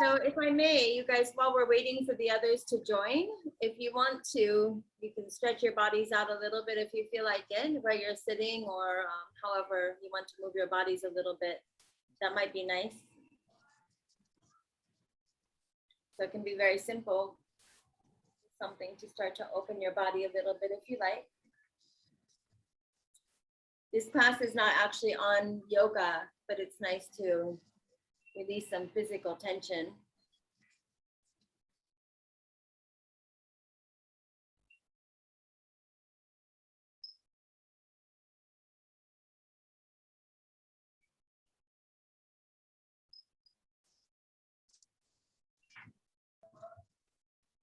So if I may, you guys, while we're waiting for the others to join, if you want to, you can stretch your bodies out a little bit if you feel like it, where you're sitting, or however you want to move your bodies a little bit. That might be nice. So it can be very simple. Something to start to open your body a little bit if you like. This class is not actually on yoga, but it's nice to release some physical tension.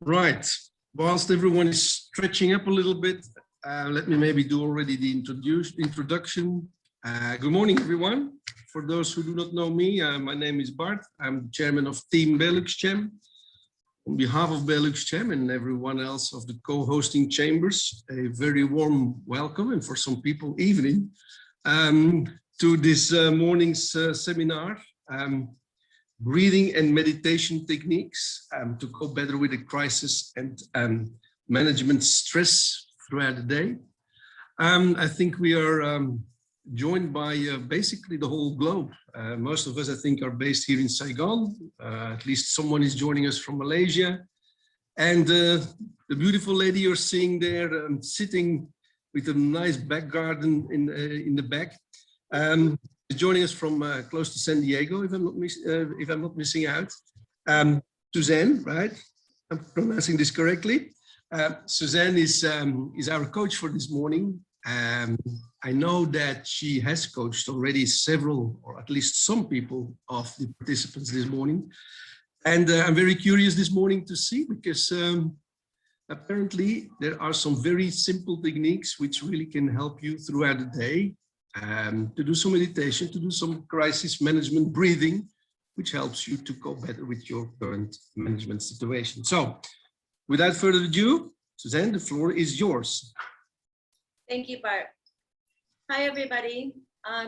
Right. Whilst everyone is stretching up a little bit, let me maybe do already the introduction. Good morning, everyone. For those who do not know me, my name is Bart. I'm the chairman of Team BeluxCham. On behalf of BeluxCham and everyone else of the co-hosting chambers, a very warm welcome, and for some people, evening, to this morning's seminar. Breathing and meditation techniques to cope better with the crisis and management stress throughout the day. I think we are joined by basically the whole globe. Most of us, I think, are based here in Saigon. At least someone is joining us from Malaysia. And the beautiful lady you're seeing there sitting with a nice back garden in the back. Is joining us from close to San Diego, if I'm not missing out. Suzanne, right? I'm pronouncing this correctly. Suzanne is our coach for this morning. I know that she has coached already several, or at least some people of the participants this morning. And I'm very curious this morning to see, because apparently there are some very simple techniques which really can help you throughout the day. To do some meditation, to do some crisis management breathing, which helps you to cope better with your current management situation. So, without further ado, Suzanne, the floor is yours. Thank you, Bart. Hi, everybody.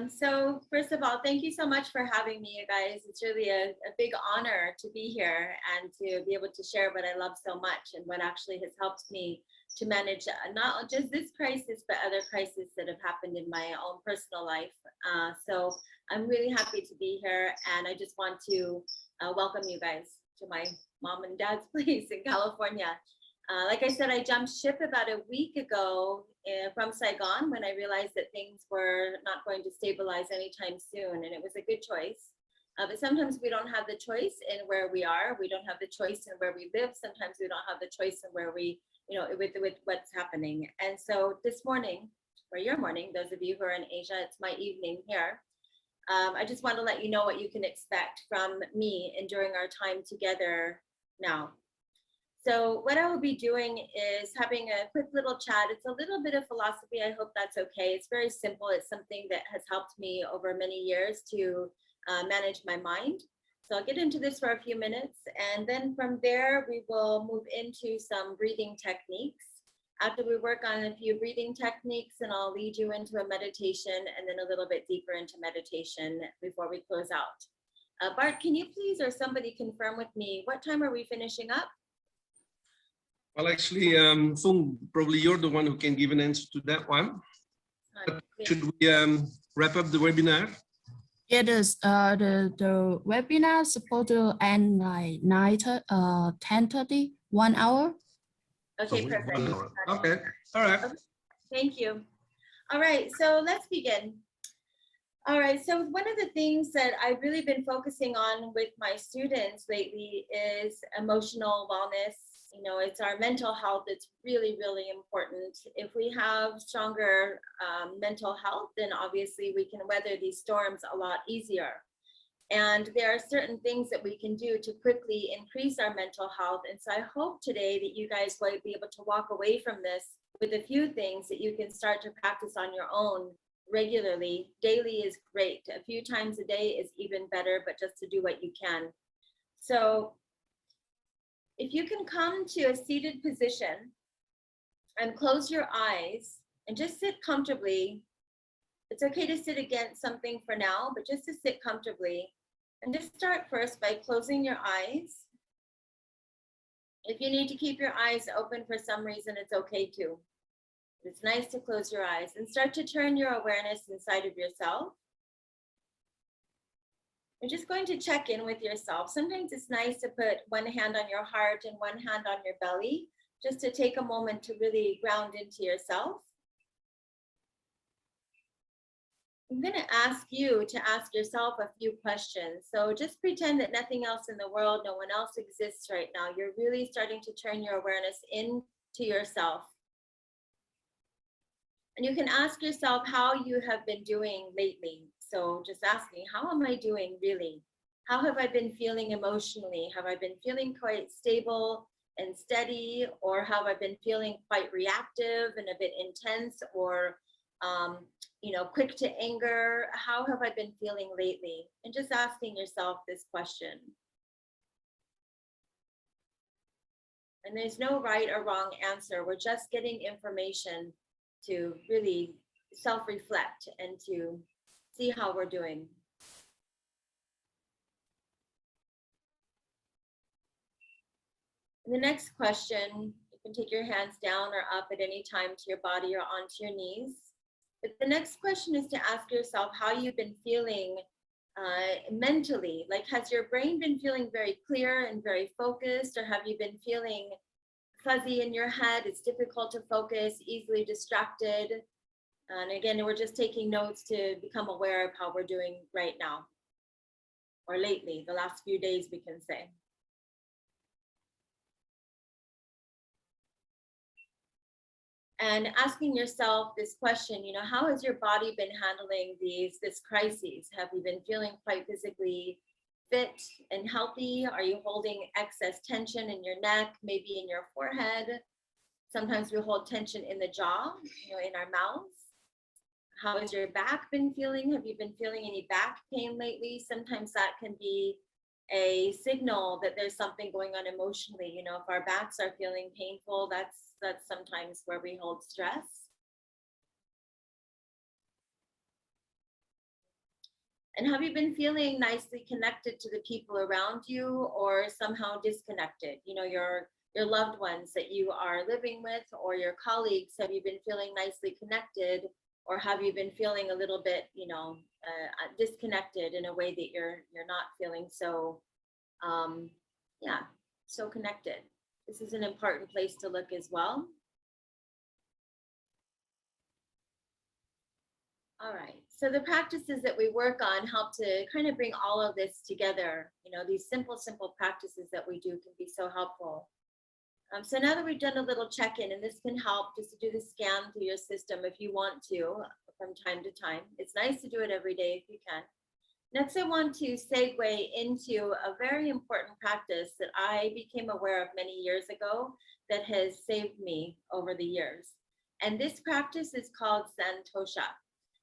So first of all, thank you so much for having me, you guys. It's really a big honor to be here and to be able to share what I love so much and what actually has helped me to manage not just this crisis, but other crises that have happened in my own personal life. So I'm really happy to be here, and I just want to welcome you guys to my mom and dad's place in California. Like I said, I jumped ship about a week ago from Saigon when I realized that things were not going to stabilize anytime soon, and it was a good choice. But sometimes we don't have the choice in where we are. We don't have the choice in where we live. Sometimes we don't have the choice in where we, with what's happening. And so this morning, or your morning, those of you who are in Asia, it's my evening here. I just want to let you know what you can expect from me and during our time together now. So what I will be doing is having a quick little chat. It's a little bit of philosophy. I hope that's okay. It's very simple. It's something that has helped me over many years to manage my mind. So I'll get into this for a few minutes, and then from there we will move into some breathing techniques. After we work on a few breathing techniques, and I'll lead you into a meditation and then a little bit deeper into meditation before we close out. Bart, can you please, or somebody confirm with me, what time are we finishing up? Well, actually, Fung, probably you're the one who can give an answer to that one. Should we wrap up the webinar? Yeah, the webinar is supposed to end like 10:30, 1 hour. Okay, perfect. 1 hour. Okay, all right. Okay. Thank you. All right, so let's begin. All right, so one of the things that I've really been focusing on with my students lately is emotional wellness. It's our mental health that's really, really important. If we have stronger mental health, then obviously we can weather these storms a lot easier. And there are certain things that we can do to quickly increase our mental health. And so I hope today that you guys will be able to walk away from this with a few things that you can start to practice on your own regularly. Daily is great. A few times a day is even better, but just to do what you can. So if you can come to a seated position and close your eyes and just sit comfortably. It's okay to sit against something for now, but just to sit comfortably. And just start first by closing your eyes. If you need to keep your eyes open for some reason, it's okay too. It's nice to close your eyes and start to turn your awareness inside of yourself. You're just going to check in with yourself. Sometimes it's nice to put one hand on your heart and one hand on your belly, just to take a moment to really ground into yourself. I'm going to ask you to ask yourself a few questions. So just pretend that nothing else in the world, no one else exists right now. You're really starting to turn your awareness into yourself. And you can ask yourself how you have been doing lately. So just asking, how am I doing really? How have I been feeling emotionally? Have I been feeling quite stable and steady, or have I been feeling quite reactive and a bit intense, or quick to anger? How have I been feeling lately? And just asking yourself this question. And there's no right or wrong answer. We're just getting information to really self-reflect and to see how we're doing. And the next question, you can take your hands down or up at any time to your body or onto your knees. But the next question is to ask yourself how you've been feeling mentally. Like, has your brain been feeling very clear and very focused, or have you been feeling fuzzy in your head? It's difficult to focus, easily distracted. And again, we're just taking notes to become aware of how we're doing right now, or lately, the last few days, we can say. And asking yourself this question, how has your body been handling this crises? Have you been feeling quite physically fit and healthy? Are you holding excess tension in your neck, maybe in your forehead? Sometimes we hold tension in the jaw, in our mouths. How has your back been feeling? Have you been feeling any back pain lately? Sometimes that can be a signal that there's something going on emotionally. If our backs are feeling painful, that's sometimes where we hold stress. And have you been feeling nicely connected to the people around you, or somehow disconnected? Your loved ones that you are living with, or your colleagues, have you been feeling nicely connected, or have you been feeling a little bit, disconnected in a way that you're not feeling so, so connected? This is an important place to look as well. All right, so the practices that we work on help to kind of bring all of this together. These simple practices that we do can be so helpful. So now that we've done a little check-in, and this can help just to do the scan through your system if you want to from time to time. It's nice to do it every day if you can. Next, I want to segue into a very important practice that I became aware of many years ago that has saved me over the years. And this practice is called Santosha.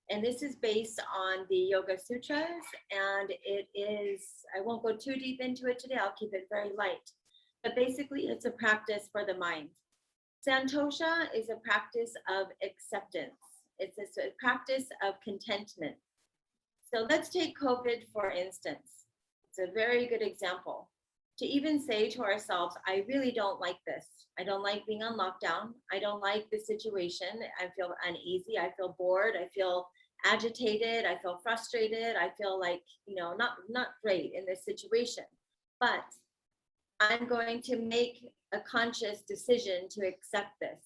And this is based on the Yoga Sutras. And it is, I won't go too deep into it today, I'll keep it very light. But basically, it's a practice for the mind. Santosha is a practice of acceptance. It's a practice of contentment. So let's take COVID, for instance. It's a very good example. To even say to ourselves, I really don't like this. I don't like being on lockdown. I don't like the situation. I feel uneasy. I feel bored. I feel agitated. I feel frustrated. I feel like, not great in this situation. But I'm going to make a conscious decision to accept this.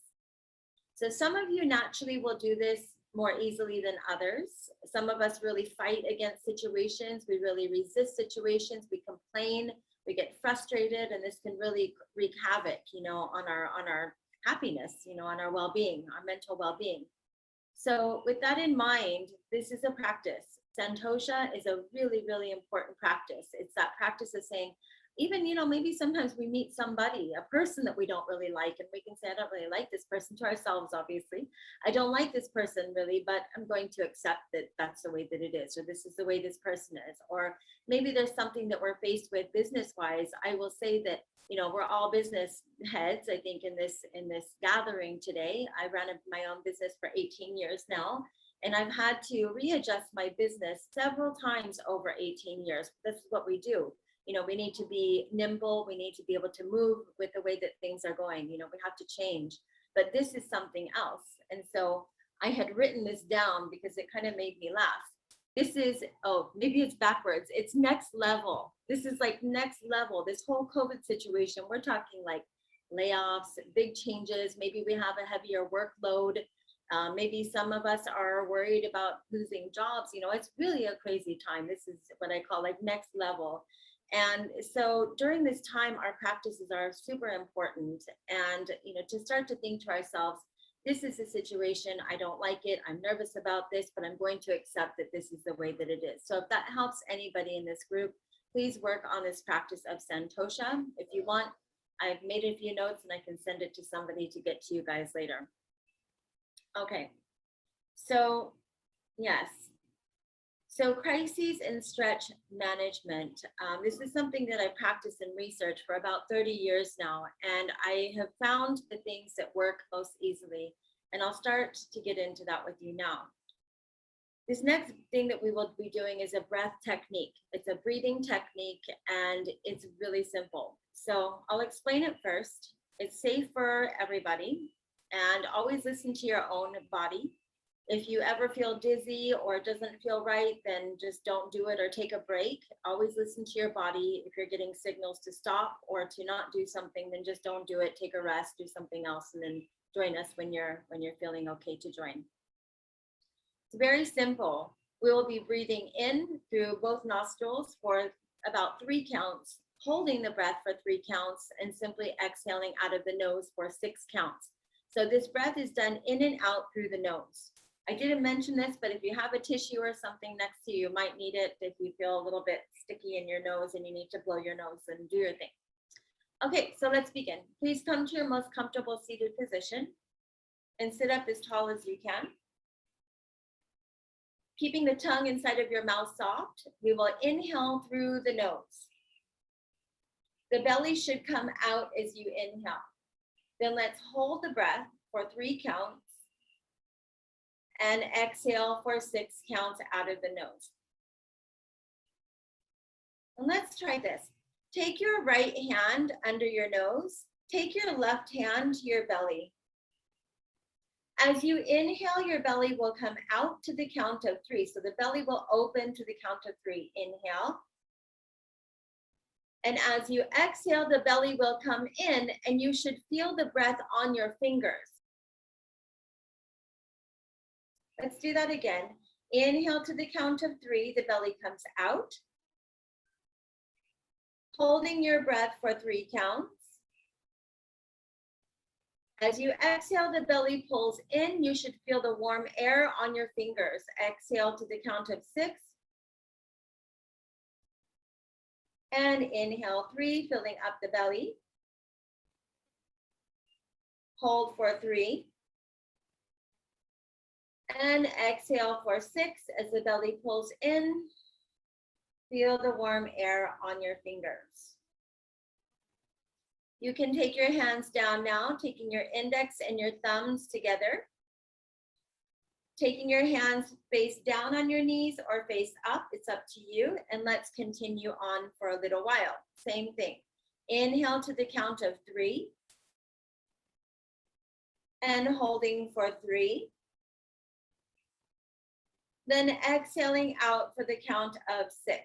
So some of you naturally will do this more easily than others. Some of us really fight against situations. We really resist situations. We complain. We get frustrated, and this can really wreak havoc, on our happiness, on our well-being, our mental well-being. So with that in mind, this is a practice. Santosha is a really, really important practice. It's that practice of saying, even, maybe sometimes we meet somebody, a person that we don't really like, and we can say, I don't really like this person, to ourselves, obviously. I don't like this person really, but I'm going to accept that that's the way that it is, or this is the way this person is. Or maybe there's something that we're faced with business-wise. I will say that, we're all business heads, I think, in this gathering today. I ran my own business for 18 years now. And I've had to readjust my business several times over 18 years. This is what we do. You know, we need to be nimble. We need to be able to move with the way that things are going. You know, we have to change, but this is something else. And so I had written this down because it kind of made me laugh. This is, oh, maybe it's backwards. It's next level. This is like next level. This whole COVID situation, we're talking like layoffs, big changes. Maybe we have a heavier workload. Maybe some of us are worried about losing jobs. You know, it's really a crazy time. This is what I call like next level. And so during this time, our practices are super important. And, you know, to start to think to ourselves, this is a situation, I don't like it, I'm nervous about this, but I'm going to accept that this is the way that it is. So if that helps anybody in this group, please work on this practice of Santosha. If you want, I've made a few notes and I can send it to somebody to get to you guys later. Okay, so yes. So crises and stretch management. This is something that I practice and research for about 30 years now, and I have found the things that work most easily. And I'll start to get into that with you now. This next thing that we will be doing is a breath technique. It's a breathing technique, and it's really simple. So I'll explain it first. It's safe for everybody, and always listen to your own body. If you ever feel dizzy or it doesn't feel right, then just don't do it or take a break. Always listen to your body. If you're getting signals to stop or to not do something, then just don't do it. Take a rest, do something else, and then join us when you're feeling okay to join. It's very simple. We will be breathing in through both nostrils for about 3 counts, holding the breath for 3 counts, and simply exhaling out of the nose for 6 counts. So this breath is done in and out through the nose. I didn't mention this, but if you have a tissue or something next to you, you might need it if you feel a little bit sticky in your nose and you need to blow your nose and do your thing. Okay, so let's begin. Please come to your most comfortable seated position and sit up as tall as you can. Keeping the tongue inside of your mouth soft, we will inhale through the nose. The belly should come out as you inhale. Then let's hold the breath for 3 counts. And exhale for 6 counts out of the nose. And let's try this. Take your right hand under your nose. Take your left hand to your belly. As you inhale, your belly will come out to the count of 3. So the belly will open to the count of 3. Inhale. And as you exhale, the belly will come in and you should feel the breath on your fingers. Let's do that again. Inhale to the count of 3, the belly comes out. Holding your breath for 3 counts. As you exhale, the belly pulls in. You should feel the warm air on your fingers. Exhale to the count of 6. And inhale 3, filling up the belly. Hold for 3. And exhale for 6 as the belly pulls in. Feel the warm air on your fingers. You can take your hands down now, taking your index and your thumbs together. Taking your hands face down on your knees or face up, it's up to you. And let's continue on for a little while. Same thing. Inhale to the count of 3. And holding for 3. Then exhaling out for the count of 6.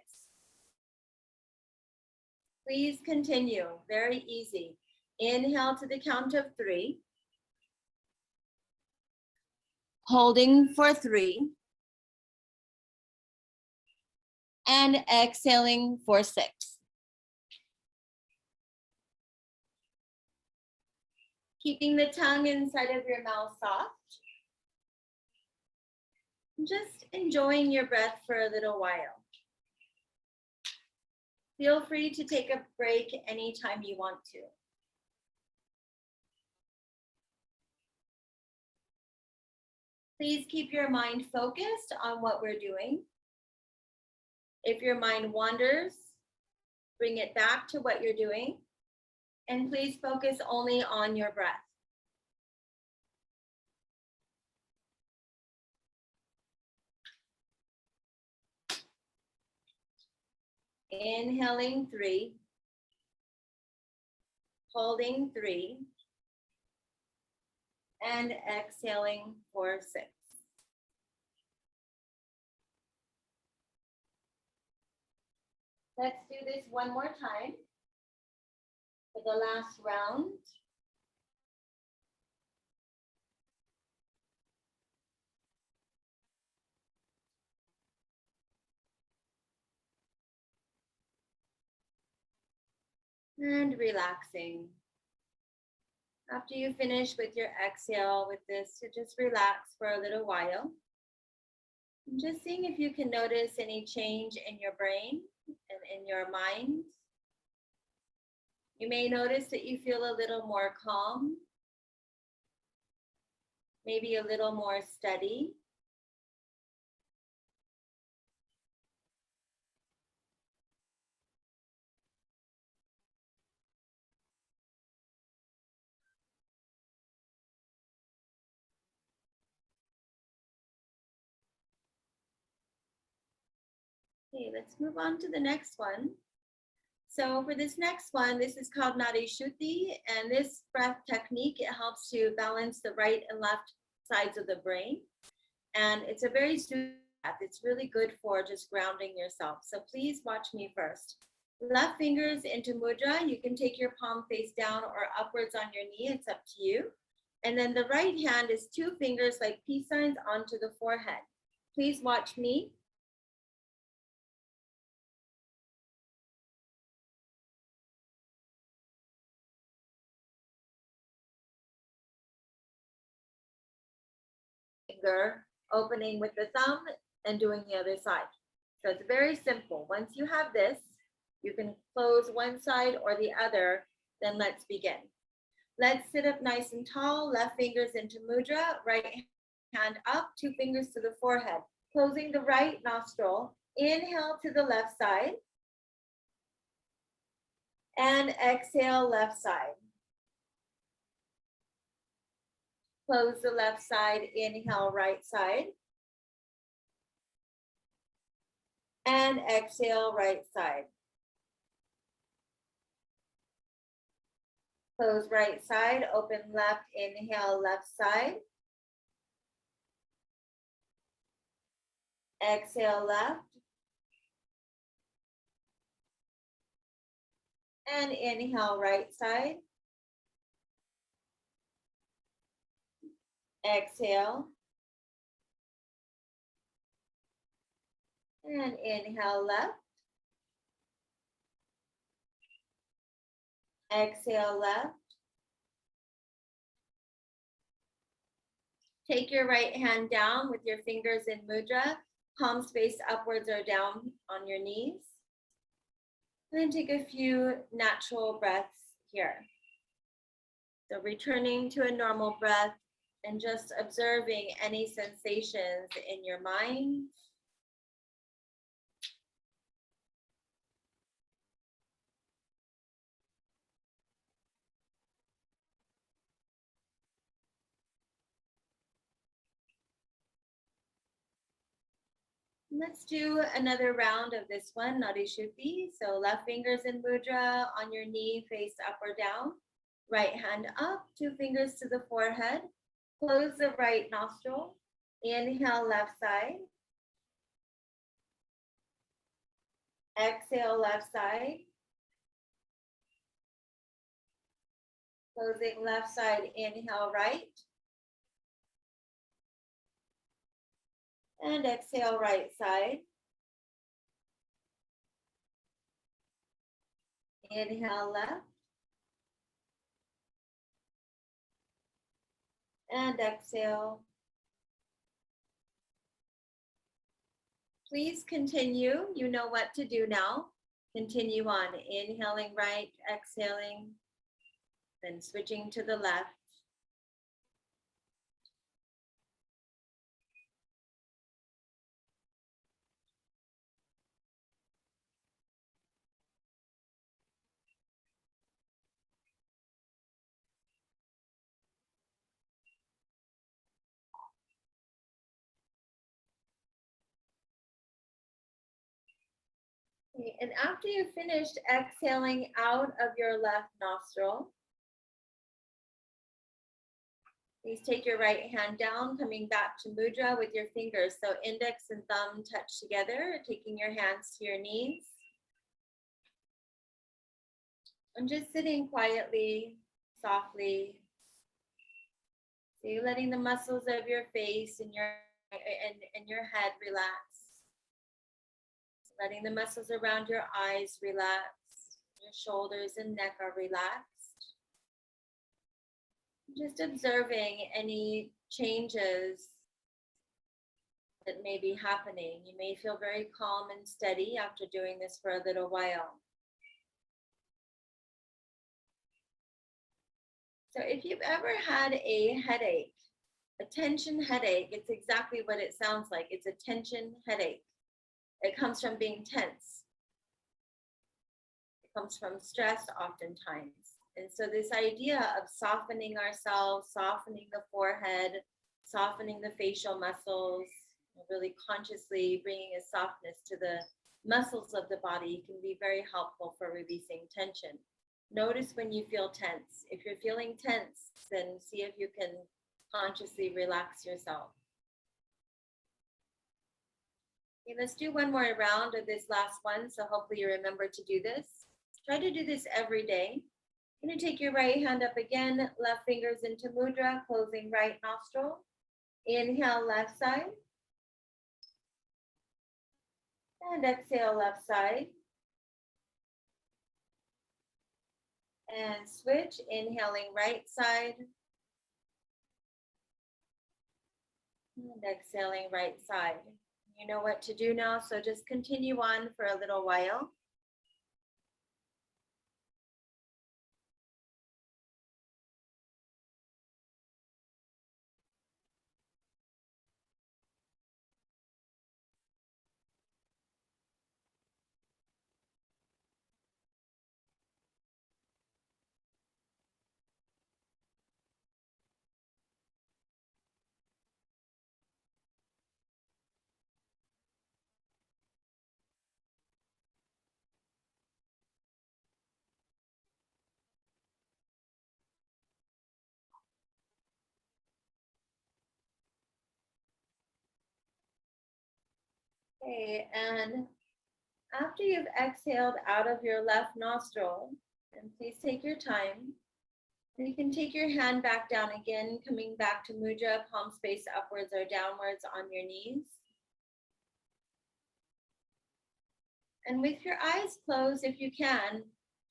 Please continue, very easy. Inhale to the count of 3. Holding for 3. And exhaling for 6. Keeping the tongue inside of your mouth soft. Just enjoying your breath for a little while. Feel free to take a break anytime you want to. Please keep your mind focused on what we're doing. If your mind wanders, bring it back to what you're doing. And please focus only on your breath. Inhaling 3, holding 3, and exhaling for 6. Let's do this one more time for the last round. And relaxing. After you finish with your exhale with this, to just relax for a little while. And just seeing if you can notice any change in your brain and in your mind. You may notice that you feel a little more calm, maybe a little more steady. Okay, let's move on to the next one. So for this next one, this is called Nadi Shuddhi, and this breath technique, it helps to balance the right and left sides of the brain. And it's a very soothing breath. It's really good for just grounding yourself. So please watch me first. Left fingers into mudra. You can take your palm face down or upwards on your knee. It's up to you. And then the right hand is 2 fingers like peace signs onto the forehead. Please watch me. Finger opening with the thumb and doing the other side. So it's very simple. Once you have this, you can close one side or the other. Then let's begin. Let's sit up nice and tall, left fingers into mudra, right hand up, 2 fingers to the forehead, closing the right nostril. Inhale to the left side and exhale left side. Close the left side, inhale right side. And exhale right side. Close right side, open left, inhale left side. Exhale left. And inhale right side. Exhale. And inhale left. Exhale left. Take your right hand down with your fingers in mudra, palms face upwards or down on your knees. And then take a few natural breaths here. So returning to a normal breath and just observing any sensations in your mind. Let's do another round of this one, Nadi Shuddhi. So left fingers in mudra, on your knee, face up or down. Right hand up, 2 fingers to the forehead. Close the right nostril. Inhale left side. Exhale left side. Closing left side, inhale right. And exhale right side. Inhale left. And exhale. Please continue. You know what to do now. Continue on. Inhaling right, exhaling, then switching to the left. Okay, and after you've finished exhaling out of your left nostril, please take your right hand down, coming back to mudra with your fingers. So index and thumb touch together, taking your hands to your knees. And just sitting quietly, softly. So you're letting the muscles of your face and your head relax. Letting the muscles around your eyes relax. Your shoulders and neck are relaxed. Just observing any changes that may be happening. You may feel very calm and steady after doing this for a little while. So if you've ever had a headache, a tension headache, it's exactly what it sounds like. It's a tension headache. It comes from being tense. It comes from stress oftentimes. And so this idea of softening ourselves, softening the forehead, softening the facial muscles, really consciously bringing a softness to the muscles of the body can be very helpful for releasing tension. Notice when you feel tense. If you're feeling tense, then see if you can consciously relax yourself. Okay, let's do one more round of this last one. So hopefully you remember to do this. Try to do this every day. You're going to take your right hand up again, left fingers into mudra, closing right nostril. Inhale, left side. And exhale, left side. And switch, inhaling right side. And exhaling right side. You know what to do now, so just continue on for a little while. Okay, and after you've exhaled out of your left nostril, and please take your time, you can take your hand back down again, coming back to mudra, palm space upwards or downwards on your knees. And with your eyes closed, if you can,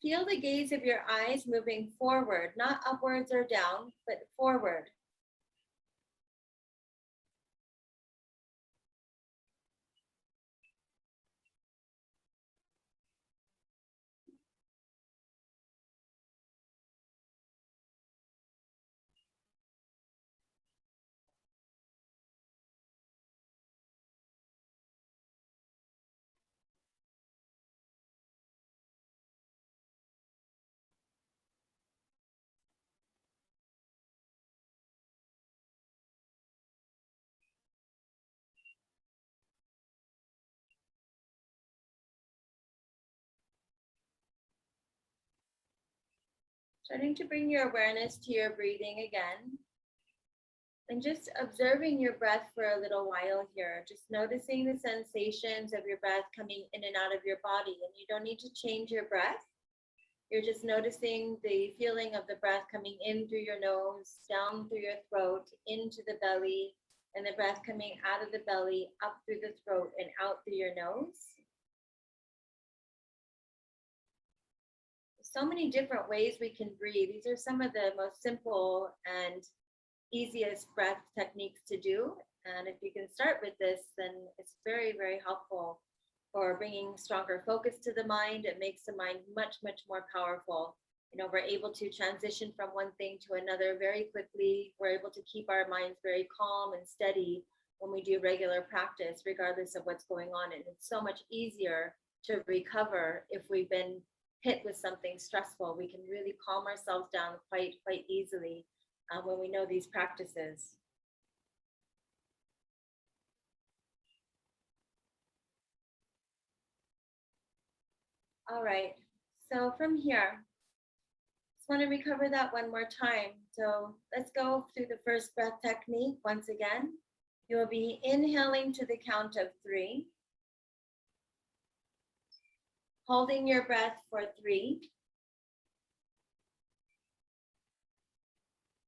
feel the gaze of your eyes moving forward, not upwards or down, but forward. Starting to bring your awareness to your breathing again. And just observing your breath for a little while here, just noticing the sensations of your breath coming in and out of your body. And you don't need to change your breath. You're just noticing the feeling of the breath coming in through your nose, down through your throat, into the belly, and the breath coming out of the belly, up through the throat and out through your nose. So many different ways we can breathe. These are some of the most simple and easiest breath techniques to do. And if you can start with this, then it's very, very helpful for bringing stronger focus to the mind. It makes the mind much, much more powerful. You know, we're able to transition from one thing to another very quickly. We're able to keep our minds very calm and steady when we do regular practice, regardless of what's going on. And it's so much easier to recover if we've been hit with something stressful. We can really calm ourselves down quite easily when we know these practices. All right, so from here, just want to recover that one more time. So let's go through the first breath technique once again. You will be inhaling to the count of 3, holding your breath for 3,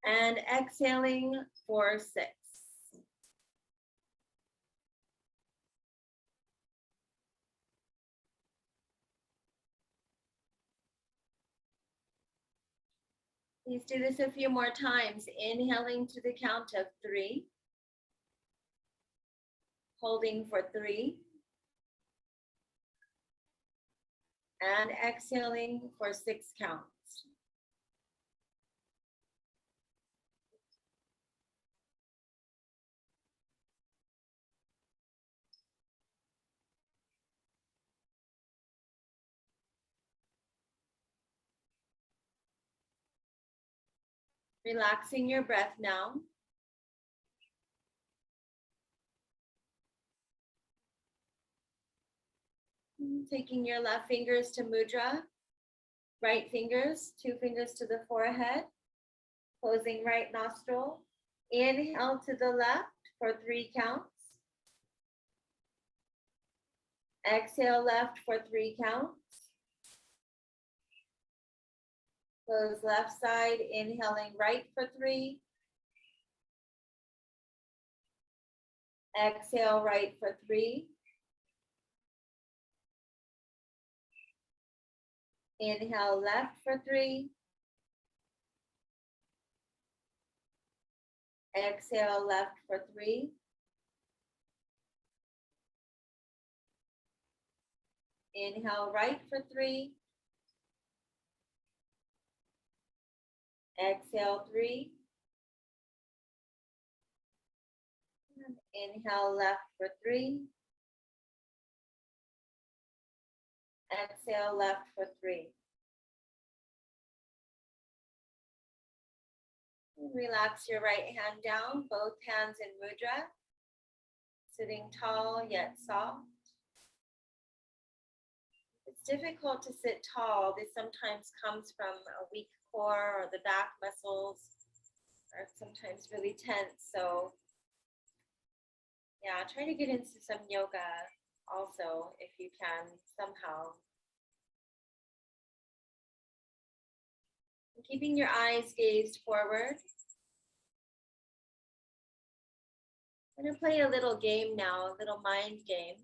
and exhaling for 6. Please do this a few more times. Inhaling to the count of 3, holding for 3, and exhaling for 6 counts. Relaxing your breath now. Taking your left fingers to mudra, right fingers, 2 fingers to the forehead, closing right nostril. Inhale to the left for 3 counts. Exhale left for 3 counts. Close left side, inhaling right for 3. Exhale right for 3. Inhale left for 3. Exhale left for 3. Inhale right for 3. Exhale 3. Inhale left for 3. Exhale left for 3. Relax your right hand down, both hands in mudra, sitting tall yet soft. It's difficult to sit tall. This sometimes comes from a weak core or the back muscles are sometimes really tense. So yeah, try to get into some yoga also if you can somehow. And keeping your eyes gazed forward. I'm going to play a little game now, a little mind game.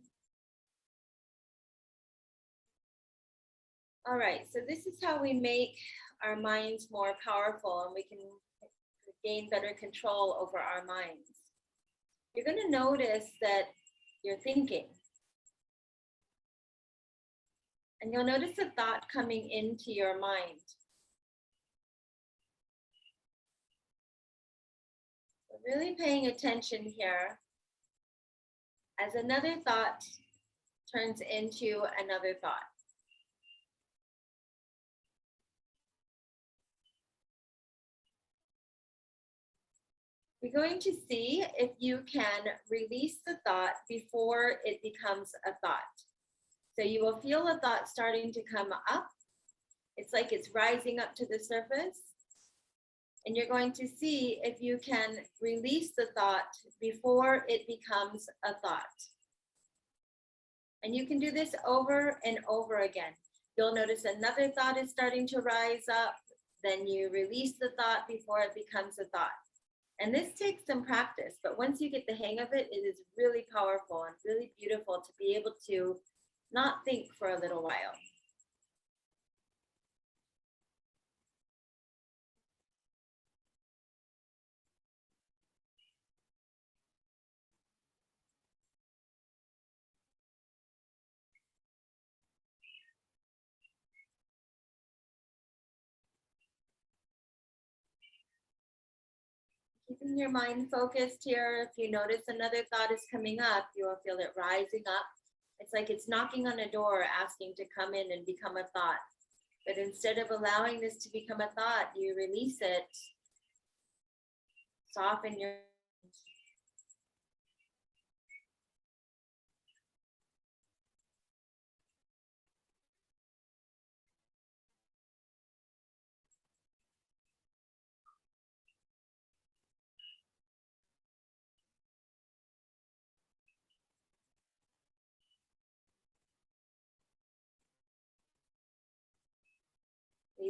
All right, so this is how we make our minds more powerful and we can gain better control over our minds. You're going to notice that you're thinking. And you'll notice a thought coming into your mind. So really paying attention here as another thought turns into another thought. You're going to see if you can release the thought before it becomes a thought. So you will feel a thought starting to come up. It's like it's rising up to the surface. And you're going to see if you can release the thought before it becomes a thought. And you can do this over and over again. You'll notice another thought is starting to rise up. Then you release the thought before it becomes a thought. And this takes some practice, but once you get the hang of it, it is really powerful and really beautiful to be able to not think for a little while. Keeping your mind focused here. If you notice another thought is coming up, you will feel it rising up. It's like it's knocking on a door asking to come in and become a thought. But instead of allowing this to become a thought, you release it, soften your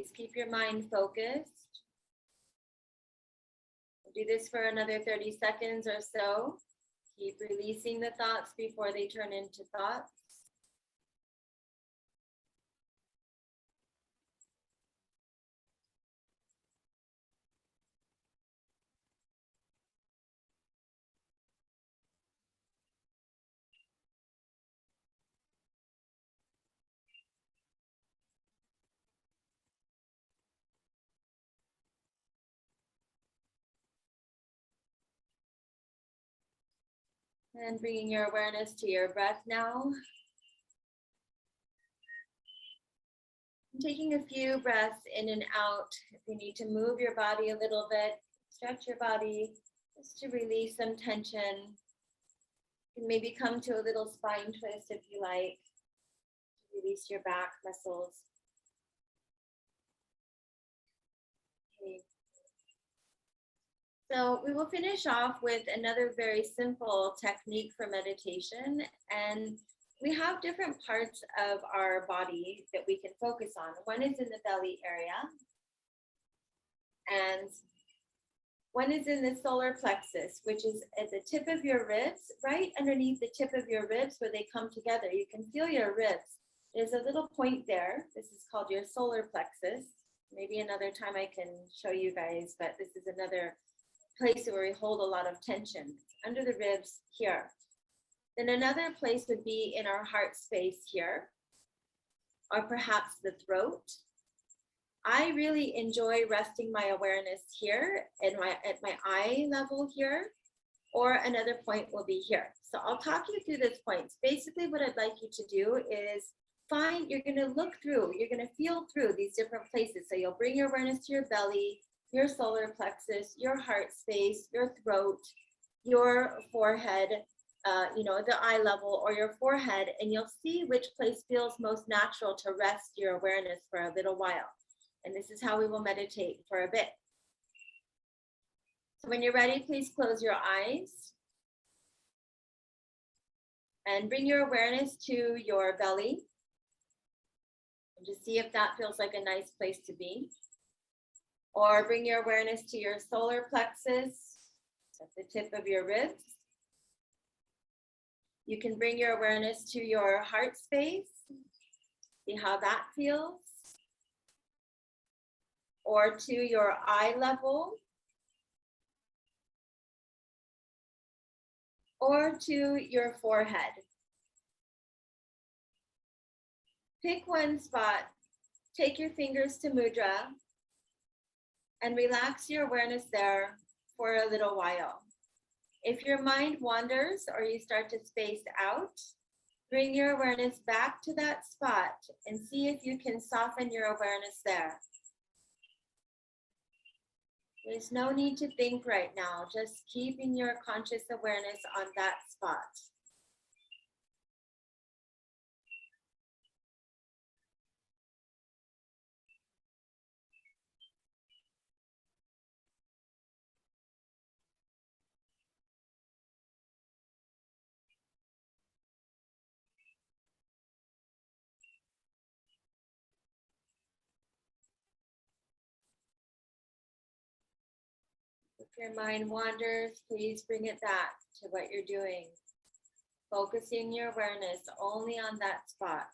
Please keep your mind focused. We'll do this for another 30 seconds or so. Keep releasing the thoughts before they turn into thoughts. And bringing your awareness to your breath now. Taking a few breaths in and out. If you need to move your body a little bit, stretch your body just to release some tension. You can maybe come to a little spine twist if you like. Release your back muscles. Okay. So we will finish off with another very simple technique for meditation. And we have different parts of our body that we can focus on. One is in the belly area. And one is in the solar plexus, which is at the tip of your ribs, right underneath the tip of your ribs where they come together. You can feel your ribs. There's a little point there. This is called your solar plexus. Maybe another time I can show you guys, but this is another place where we hold a lot of tension under the ribs here. Then another place would be in our heart space here, or perhaps the throat. I really enjoy resting my awareness here at my eye level here, or another point will be here. So I'll talk you through these points. Basically what I'd like you to do is you're gonna look through, you're gonna feel through these different places. So you'll bring your awareness to your belly, your solar plexus, your heart space, your throat, your forehead, the eye level or your forehead, and you'll see which place feels most natural to rest your awareness for a little while. And this is how we will meditate for a bit. So when you're ready, please close your eyes and bring your awareness to your belly. And just see if that feels like a nice place to be. Or bring your awareness to your solar plexus at the tip of your ribs. You can bring your awareness to your heart space. See how that feels. Or to your eye level. Or to your forehead. Pick one spot, take your fingers to mudra, and relax your awareness there for a little while. If your mind wanders or you start to space out, bring your awareness back to that spot and see if you can soften your awareness there. There's no need to think right now, just keeping your conscious awareness on that spot. If your mind wanders, please bring it back to what you're doing. Focusing your awareness only on that spot.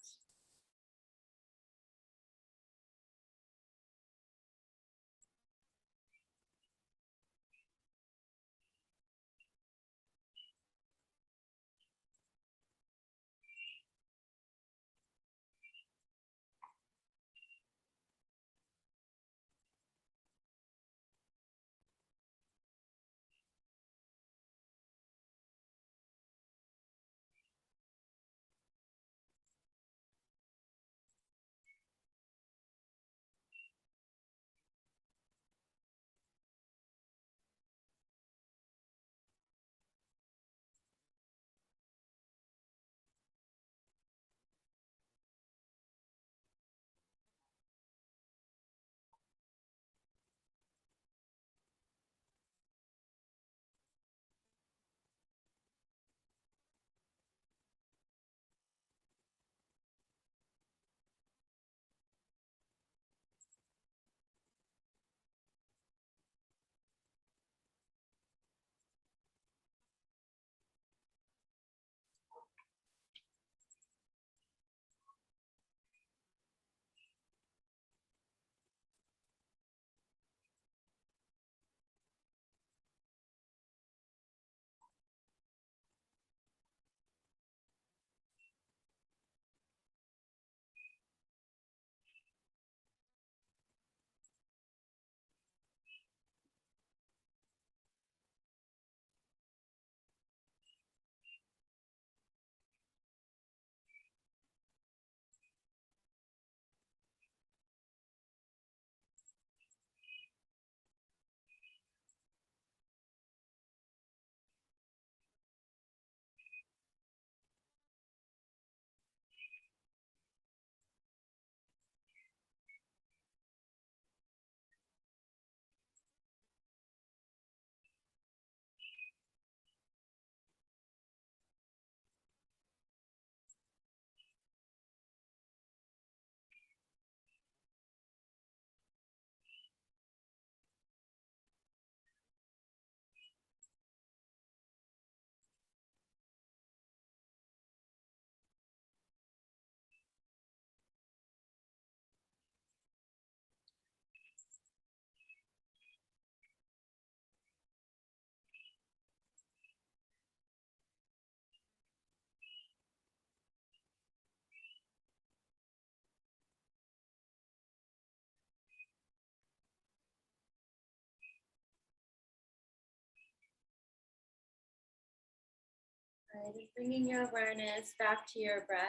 All right, just bringing your awareness back to your breath.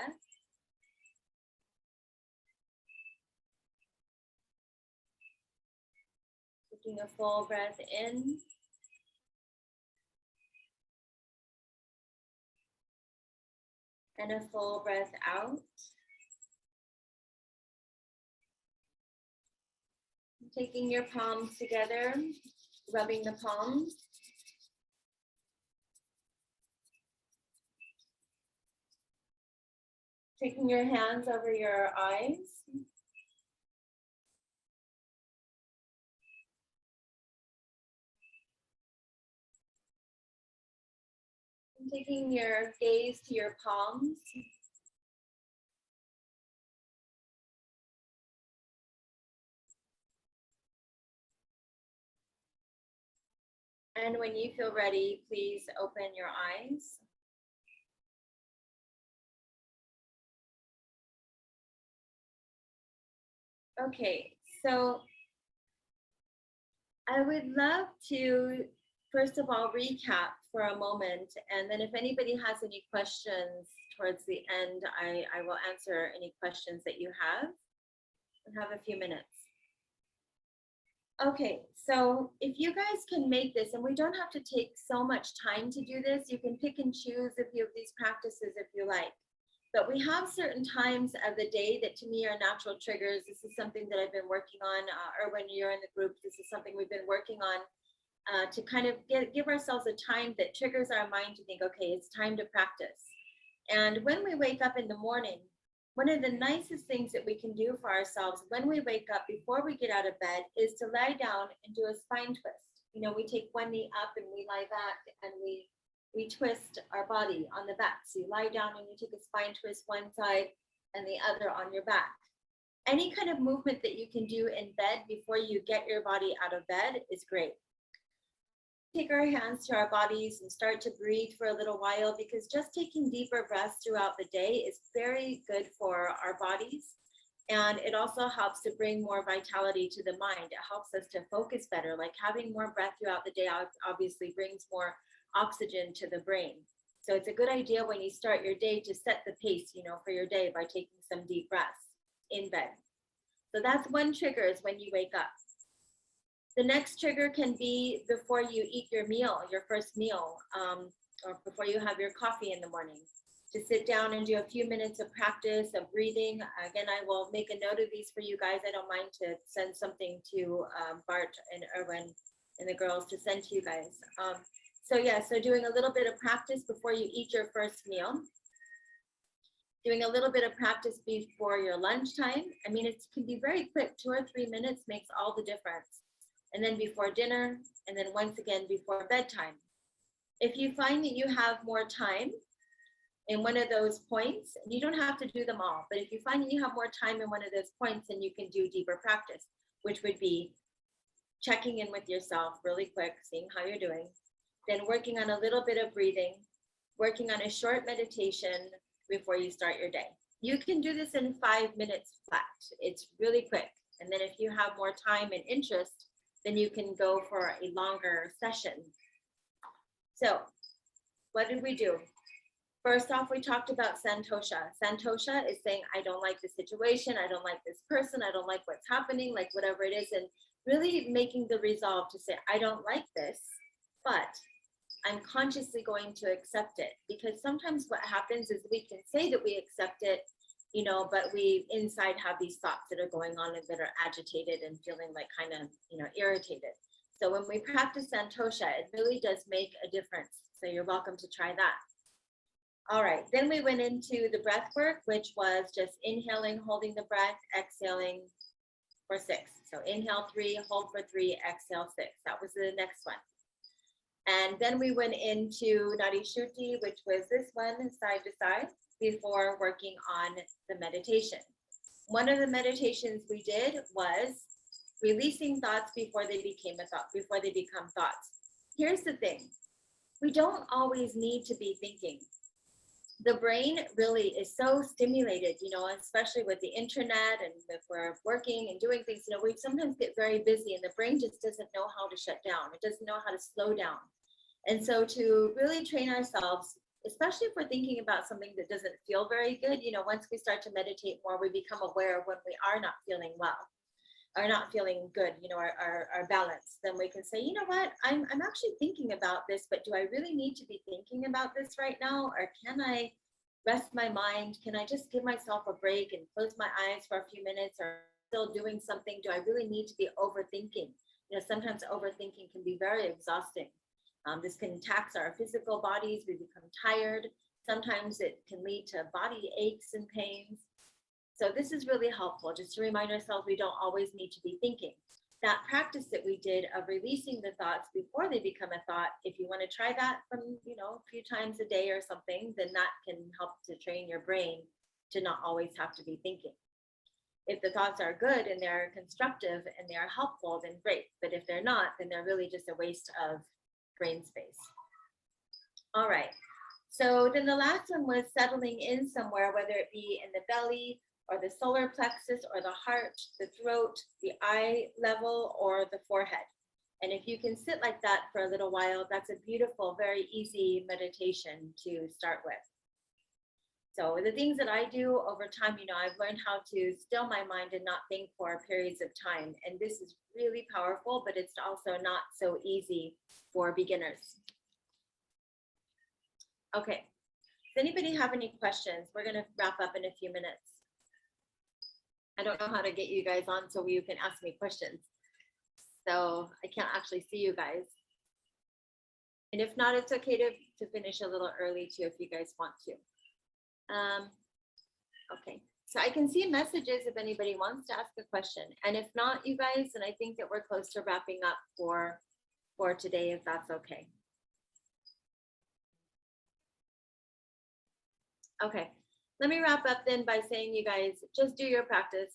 Taking a full breath in. And a full breath out. Taking your palms together, rubbing the palms. Taking your hands over your eyes. And taking your gaze to your palms. And when you feel ready, please open your eyes. Okay, so I would love to, first of all, recap for a moment, and then if anybody has any questions towards the end, I will answer any questions that you have. I have a few minutes. Okay, so if you guys can make this, and we don't have to take so much time to do this, you can pick and choose a few of these practices if you like. But we have certain times of the day that to me are natural triggers. This is something that I've been working on, or when you're in the group, this is something we've been working on to kind of give ourselves a time that triggers our mind to think, okay, it's time to practice. And when we wake up in the morning, one of the nicest things that we can do for ourselves when we wake up before we get out of bed is to lie down and do a spine twist. You know, we take one knee up and we lie back and we twist our body on the back. So you lie down and you take a spine twist one side and the other on your back. Any kind of movement that you can do in bed before you get your body out of bed is great. Take our hands to our bodies and start to breathe for a little while, because just taking deeper breaths throughout the day is very good for our bodies. And it also helps to bring more vitality to the mind. It helps us to focus better. Like having more breath throughout the day obviously brings more oxygen to the brain. So it's a good idea when you start your day to set the pace, you know, for your day by taking some deep breaths in bed. So that's one trigger, is when you wake up. The next trigger can be before you eat your meal, your first meal, or before you have your coffee in the morning. To sit down and do a few minutes of practice of breathing. Again, I will make a note of these for you guys. I don't mind to send something to Bart and Erwin and the girls to send to you guys. So doing a little bit of practice before you eat your first meal. Doing a little bit of practice before your lunchtime. I mean, it can be very quick. 2 or 3 minutes makes all the difference. And then before dinner, and then once again before bedtime. If you find that you have more time in one of those points, and you don't have to do them all, but if you find that you have more time in one of those points, then you can do deeper practice, which would be checking in with yourself really quick, seeing how you're doing, then working on a little bit of breathing, working on a short meditation before you start your day. You can do this in 5 minutes flat. It's really quick. And then if you have more time and interest, then you can go for a longer session. So what did we do? First off, we talked about santosha. Santosha is saying, I don't like the situation, I don't like this person, I don't like what's happening, like whatever it is, and really making the resolve to say, I don't like this, but I'm consciously going to accept it. Because sometimes what happens is we can say that we accept it, you know, but we inside have these thoughts that are going on and that are agitated and feeling like kind of, you know, irritated. So when we practice santosha, it really does make a difference. So you're welcome to try that. All right, then we went into the breath work, which was just inhaling, holding the breath, exhaling for 6. So inhale 3, hold for 3, exhale 6. That was the next one. And then we went into Nadi Shuti, which was this one, side to side, before working on the meditation. One of the meditations we did was releasing thoughts before they became a thought, before they become thoughts. Here's the thing. We don't always need to be thinking. The brain really is so stimulated, you know, especially with the internet and if we're working and doing things, you know, we sometimes get very busy and the brain just doesn't know how to shut down. It doesn't know how to slow down. And so to really train ourselves, especially if we're thinking about something that doesn't feel very good, you know, once we start to meditate more, we become aware of when we are not feeling well, are not feeling good, you know, our balance. Then we can say, you know what, I'm actually thinking about this, but do I really need to be thinking about this right now? Or can I rest my mind? Can I just give myself a break and close my eyes for a few minutes, or still doing something? Do I really need to be overthinking? You know, sometimes overthinking can be very exhausting. This can tax our physical bodies. We become tired. Sometimes it can lead to body aches and pains. So this is really helpful, just to remind ourselves we don't always need to be thinking. That practice that we did of releasing the thoughts before they become a thought, if you want to try that from, you know, a few times a day or something, then that can help to train your brain to not always have to be thinking. If the thoughts are good and they're constructive and they are helpful, then great. But if they're not, then they're really just a waste of brain space. All right. So then the last one was settling in somewhere, whether it be in the belly or the solar plexus or the heart, the throat, the eye level, or the forehead. And if you can sit like that for a little while, that's a beautiful, very easy meditation to start with. So the things that I do over time, you know, I've learned how to still my mind and not think for periods of time. And this is really powerful, but it's also not so easy for beginners. Okay, does anybody have any questions? We're gonna wrap up in a few minutes. I don't know how to get you guys on so you can ask me questions. So I can't actually see you guys. And if not, it's okay to finish a little early too, if you guys want to. Okay, so I can see messages if anybody wants to ask a question. And if not, you guys, then I think that we're close to wrapping up for today, if that's okay. Okay, let me wrap up then by saying, you guys, just do your practice.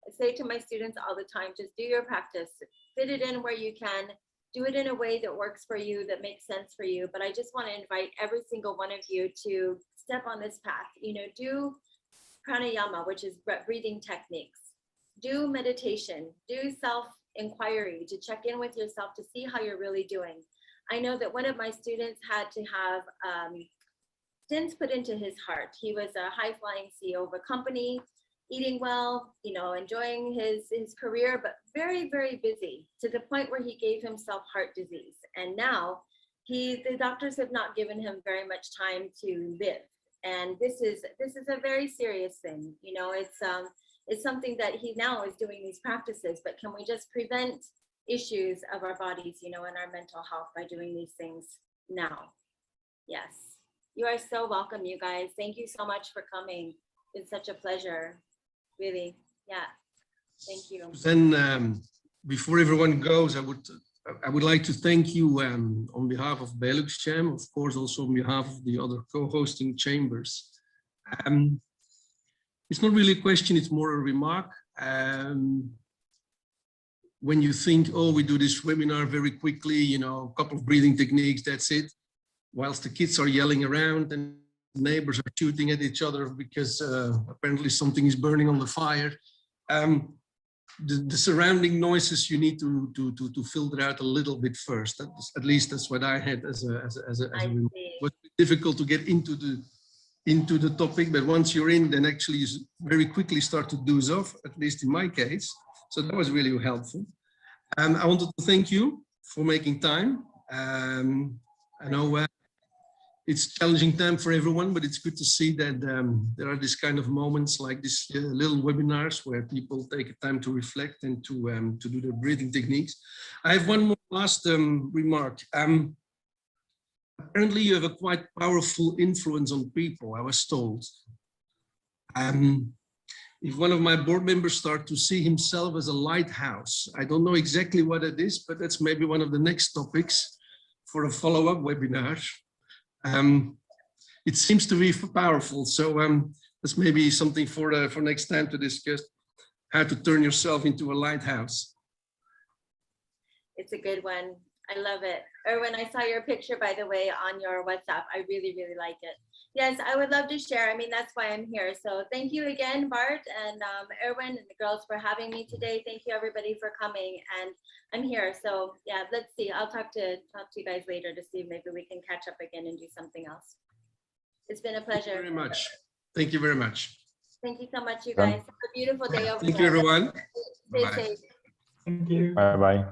I say to my students all the time, just do your practice. Fit it in where you can. Do it in a way that works for you, that makes sense for you. But I just want to invite every single one of you to step on this path. You know, do pranayama, which is breathing techniques. Do meditation. Do self-inquiry to check in with yourself to see how you're really doing. I know that one of my students had to have stints put into his heart. He was a high-flying CEO of a company, eating well, you know, enjoying his career, but very, very busy, to the point where he gave himself heart disease. And now the doctors have not given him very much time to live. And this is a very serious thing. You know, it's something that he now is doing these practices, but can we just prevent issues of our bodies, you know, and our mental health by doing these things now? Yes. You are so welcome, you guys. Thank you so much for coming. It's such a pleasure. Really, yeah, thank you. Then before everyone goes, I would like to thank you on behalf of BeluxCham, of course, also on behalf of the other co-hosting chambers. It's not really a question, it's more a remark. When you think, oh, we do this webinar very quickly, you know, a couple of breathing techniques, that's it. Whilst the kids are yelling around and neighbors are shooting at each other because apparently something is burning on the fire. The surrounding noises you need to filter out a little bit first. At least that's what I had as a remark. It was difficult to get into the topic, but once you're in, then actually you very quickly start to doze off, at least in my case. So that was really helpful. I wanted to thank you for making time. I know it's a challenging time for everyone, but it's good to see that there are these kind of moments like this little webinars where people take time to reflect and to do their breathing techniques. I have one more last remark. Apparently you have a quite powerful influence on people, I was told. If one of my board members starts to see himself as a lighthouse, I don't know exactly what it is, but that's maybe one of the next topics for a follow-up webinar. It seems to be powerful, so that's maybe something for next time to discuss, how to turn yourself into a lighthouse. It's a good one. I love it. Erwin, I saw your picture, by the way, on your WhatsApp. I really, really like it. Yes, I would love to share. I mean, that's why I'm here. So thank you again, Bart and Erwin and the girls for having me today. Thank you, everybody, for coming. And I'm here. So yeah, let's see. I'll talk to you guys later to see if maybe we can catch up again and do something else. It's been a Thank you pleasure. very much. Thank you very much. Thank you so much, you Done. guys. Have a beautiful day over Thank you, there. everyone. Stay Bye. safe. Thank you. Bye bye.